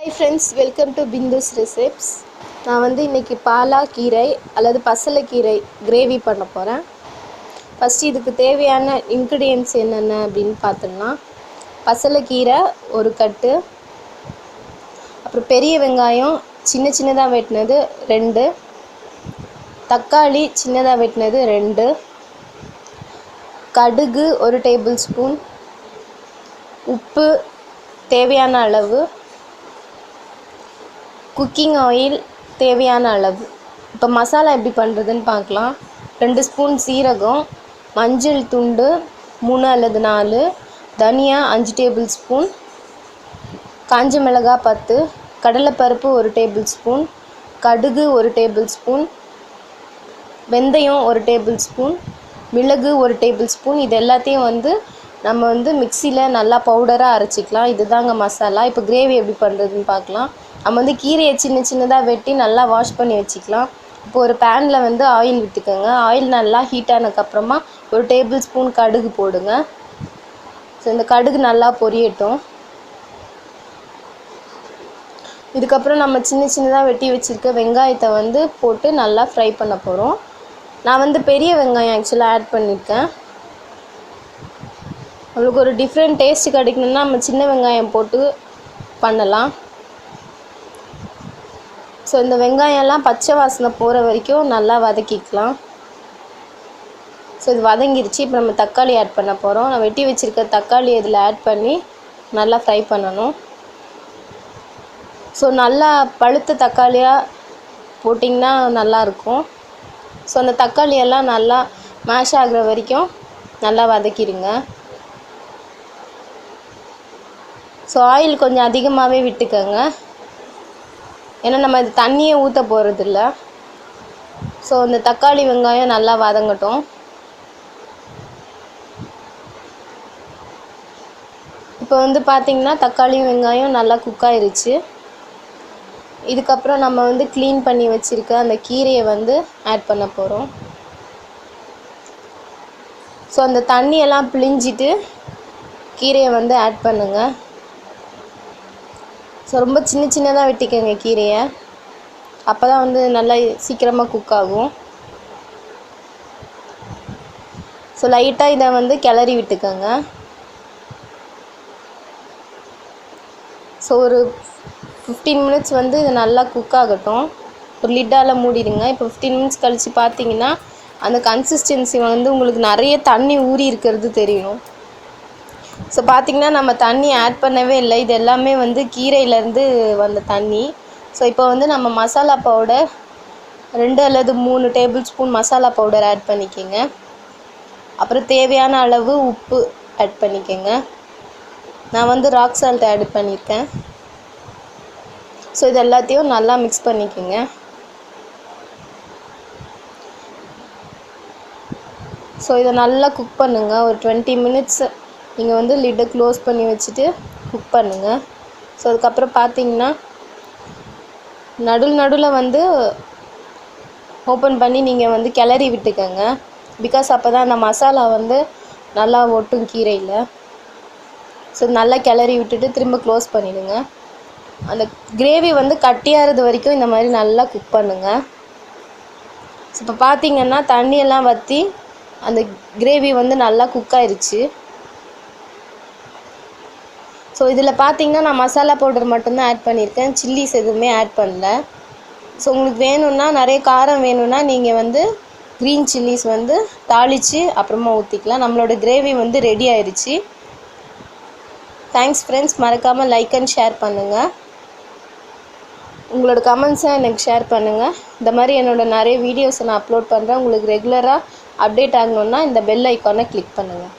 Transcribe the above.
Hi friends, welcome to Bindu's Recipes. நான் வந்து இன்னைக்கு பாலாக்கீரை அல்லது பசலைக்கீரை கிரேவி பண்ண போகிறேன். ஃபஸ்ட்டு இதுக்கு தேவையான இன்க்ரீடியன்ட்ஸ் என்னென்ன அப்படின்னு பார்த்தோம்னா, பசலைக்கீரை ஒரு கட்டு, அப்புறம் பெரிய வெங்காயம் சின்னதாக வெட்டினது 2, தக்காளி சின்னதாக வெட்டினது 2, கடுகு 1 டேபிள் ஸ்பூன், உப்பு தேவையான அளவு, குக்கிங் ஆயில் தேவையான அளவு. இப்போ மசாலா எப்படி பண்ணுறதுன்னு பார்க்கலாம். 2 ஸ்பூன் சீரகம், மஞ்சள் துண்டு 3 அல்லது 4, தனியா 5 டேபிள் ஸ்பூன், காஞ்ச மிளகாய் 10, கடலைப்பருப்பு 1 டேபிள் ஸ்பூன், கடுகு 1 டேபிள் ஸ்பூன், வெந்தயம் 1 டேபிள் ஸ்பூன், மிளகு 1 டேபிள் ஸ்பூன். இது எல்லாத்தையும் நம்ம மிக்சியில் நல்லா பவுடராக அரைச்சிக்கலாம். இதுதாங்க மசாலா. இப்போ கிரேவி எப்படி பண்ணுறதுன்னு பார்க்கலாம். நம்ம கீரையை சின்னதாக வெட்டி நல்லா வாஷ் பண்ணி வச்சுக்கலாம். இப்போ ஒரு பேனில் ஆயில் விட்டுக்கோங்க. ஆயில் நல்லா ஹீட் ஆனதுக்கப்புறமா 1 டேபிள் ஸ்பூன் கடுகு போடுங்க. ஸோ இந்த கடுகு நல்லா பொரியட்டும். இதுக்கப்புறம் நம்ம சின்னதாக வெட்டி வச்சுருக்க வெங்காயத்தை போட்டு நல்லா ஃப்ரை பண்ண போகிறோம். நான் பெரிய வெங்காயம் ஆக்சுவலாக ஆட் பண்ணியிருக்கேன். நம்மளுக்கு ஒரு டிஃப்ரெண்ட் டேஸ்ட் கிடைக்கணுன்னா நம்ம சின்ன வெங்காயம் போட்டு பண்ணலாம். ஸோ இந்த வெங்காயம்லாம் பச்சை வாசனை போகிற வரைக்கும் நல்லா வதக்கிக்கலாம். ஸோ இது வதங்கிருச்சு. இப்போ நம்ம தக்காளி ஆட் பண்ண போகிறோம். நான் வெட்டி வச்சுருக்க தக்காளி இதில் ஆட் பண்ணி நல்லா ஃப்ரை பண்ணணும். ஸோ நல்லா பழுத்த தக்காளியாக போட்டிங்கன்னா நல்லாயிருக்கும். ஸோ அந்த தக்காளியெல்லாம் நல்லா மேஷ் ஆகிற வரைக்கும் நல்லா வதக்கிடுங்க. ஸோ ஆயில் கொஞ்சம் அதிகமாகவே விட்டுக்கோங்க, ஏன்னா நம்ம இது தண்ணியை ஊற்ற போகிறதில்ல. ஸோ இந்த தக்காளி வெங்காயம் நல்லா வதங்கட்டும். இப்போ பார்த்திங்கன்னா தக்காளி வெங்காயம் நல்லா குக் ஆயிருச்சு. இதுக்கப்புறம் நம்ம க்ளீன் பண்ணி வச்சுருக்க அந்த கீரையை ஆட் பண்ண போகிறோம். ஸோ அந்த தண்ணியெல்லாம் பிழிஞ்சிட்டு கீரையை ஆட் பண்ணுங்கள். ஸோ ரொம்ப சின்னதாக வெட்டிக்கங்க கீரையை, அப்போ தான் நல்லா சீக்கிரமாக குக் ஆகும். ஸோ லைட்டாக இதை கிளறி விட்டுக்கோங்க. ஸோ ஒரு 15 மினிட்ஸ் இது நல்லா குக் ஆகட்டும். ஒரு லிட்டால் மூடிடுங்க. இப்போ 15 மினிட்ஸ் கழித்து பார்த்தீங்கன்னா அந்த கன்சிஸ்டன்சி உங்களுக்கு நிறைய தண்ணி ஊறி இருக்கிறது தெரியும். ஸோ பார்த்திங்கன்னா நம்ம தண்ணி ஆட் பண்ணவே இல்லை. இது எல்லாமே கீரையிலேருந்து வந்த தண்ணி. ஸோ இப்போ நம்ம மசாலா பவுடர் 2 அல்லது 3 tablespoon masala powder add பண்ணிக்கோங்க. அப்புறம் தேவையான அளவு உப்பு ஆட் பண்ணிக்கோங்க. நான் ராக் சால்ட் ஆட் பண்ணியிருக்கேன். ஸோ இது எல்லாத்தையும் நல்லா மிக்ஸ் பண்ணிக்கோங்க. ஸோ இதை நல்லா குக் பண்ணுங்கள். ஒரு 20 மினிட்ஸ் நீங்கள் லிட்டை க்ளோஸ் பண்ணி வச்சுட்டு குக் பண்ணுங்கள். ஸோ அதுக்கப்புறம் பார்த்தீங்கன்னா நடுவில் ஓப்பன் பண்ணி நீங்கள் கிளறி விட்டுக்கோங்க. பிகாஸ் அப்போ தான் அந்த மசாலா நல்லா ஒட்டும் கீரையில். ஸோ நல்லா கிளறி விட்டுட்டு திரும்ப க்ளோஸ் பண்ணிவிடுங்க. அந்த கிரேவி கட்டியாகிறது வரைக்கும் இந்த மாதிரி நல்லா குக் பண்ணுங்கள். ஸோ இப்போ பார்த்தீங்கன்னா தண்ணியெல்லாம் வற்றி அந்த கிரேவி நல்லா குக் ஆயிடுச்சு. ஸோ இதில் பார்த்தீங்கன்னா நான் மசாலா பவுடர் மட்டும்தான் ஆட் பண்ணியிருக்கேன், சில்லிஸ் எதுவுமே ஆட் பண்ணல. ஸோ உங்களுக்கு வேணும்னா நிறைய காரம் வேணும்னா நீங்கள் க்ரீன் சில்லிஸ் தாளித்து அப்புறமா ஊற்றிக்கலாம். நம்மளோட கிரேவி ரெடி ஆயிடுச்சு. Thanks friends. மறக்காமல் லைக் அண்ட் ஷேர் பண்ணுங்கள். உங்களோட கமெண்ட்ஸை எனக்கு ஷேர் பண்ணுங்கள். இந்த மாதிரி என்னோடய நிறைய வீடியோஸை நான் அப்லோட் பண்ணுறேன். உங்களுக்கு ரெகுலராக அப்டேட் ஆகணுன்னா இந்த பெல் ஐக்கானை கிளிக் பண்ணுங்கள்.